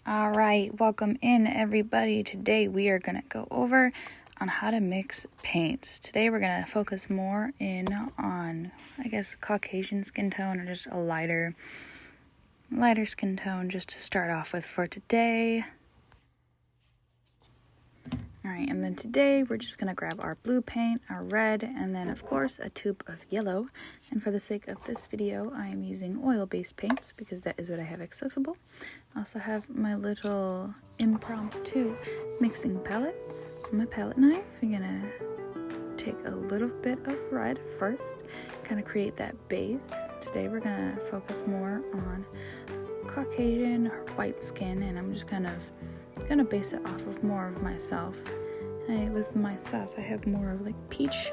All right, welcome in everybody. Today we are going to go over on how to mix paints. Today we're going to focus more in on, I guess, Caucasian skin tone or just a lighter skin tone just to start off with for today. All right, and then today we're just going to grab our blue paint, our red, and then of course a tube of yellow. And for the sake of this video, I am using oil-based paints because that is what I have accessible. I also have my little impromptu mixing palette. My palette knife, you're going to take a little bit of red first, kind of create that base. Today we're going to focus more on Caucasian or white skin, and I'm just kind of gonna base it off of more of myself. With myself, I have more of like peach,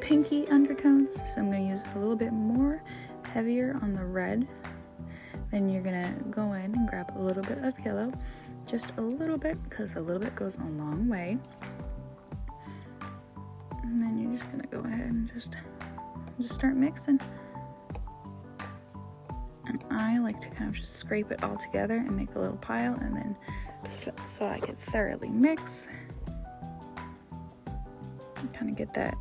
pinky undertones, so I'm gonna use a little bit more heavier on the red. Then you're gonna go in and grab a little bit of yellow, just a little bit, because a little bit goes a long way. And then you're just gonna go ahead and just start mixing. And I like to kind of just scrape it all together and make a little pile, and then so I can thoroughly mix and kind of get that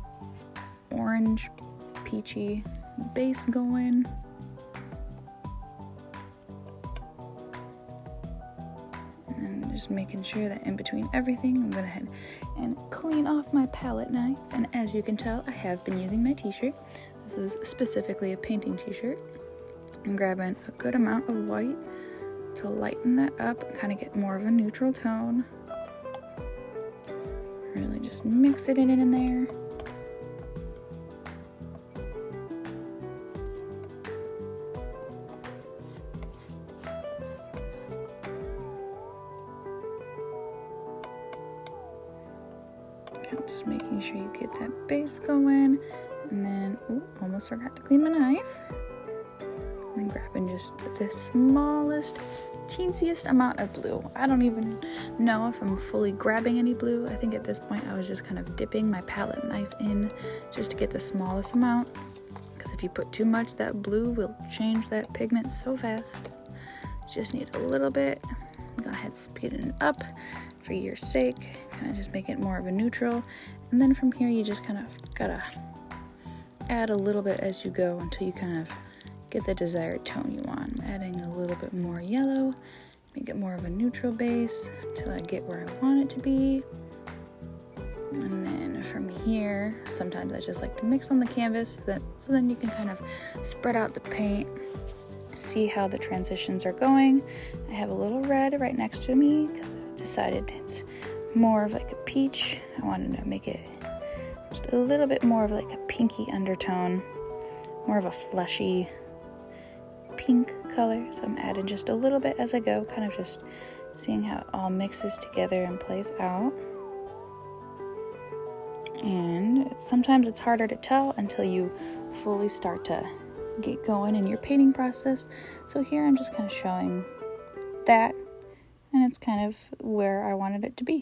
orange peachy base going. And then just making sure that in between everything, I'm going to head and clean off my palette knife. And as you can tell, I have been using my t-shirt. This is specifically a painting t-shirt. I'm grabbing a good amount of white to lighten that up and kind of get more of a neutral tone. Really just mix it in there. Kind of just making sure you get that base going. And then, almost forgot to clean my knife. And grabbing just the smallest, teensiest amount of blue. I don't even know if I'm fully grabbing any blue. I think at this point I was just kind of dipping my palette knife in just to get the smallest amount, because if you put too much, that blue will change that pigment so fast. Just need a little bit. Go ahead, speeding it up for your sake, kind of just make it more of a neutral. And then from here you just kind of gotta add a little bit as you go until you kind of get the desired tone you want. I'm adding a little bit more yellow, make it more of a neutral base until I get where I want it to be. And then from here, sometimes I just like to mix on the canvas so then you can kind of spread out the paint, see how the transitions are going. I have a little red right next to me because I decided it's more of like a peach. I wanted to make it just a little bit more of like a pinky undertone, more of a fleshy pink color, so I'm adding just a little bit as I go, kind of just seeing how it all mixes together and plays out. And sometimes it's harder to tell until you fully start to get going in your painting process. So here I'm just kind of showing that, and it's kind of where I wanted it to be.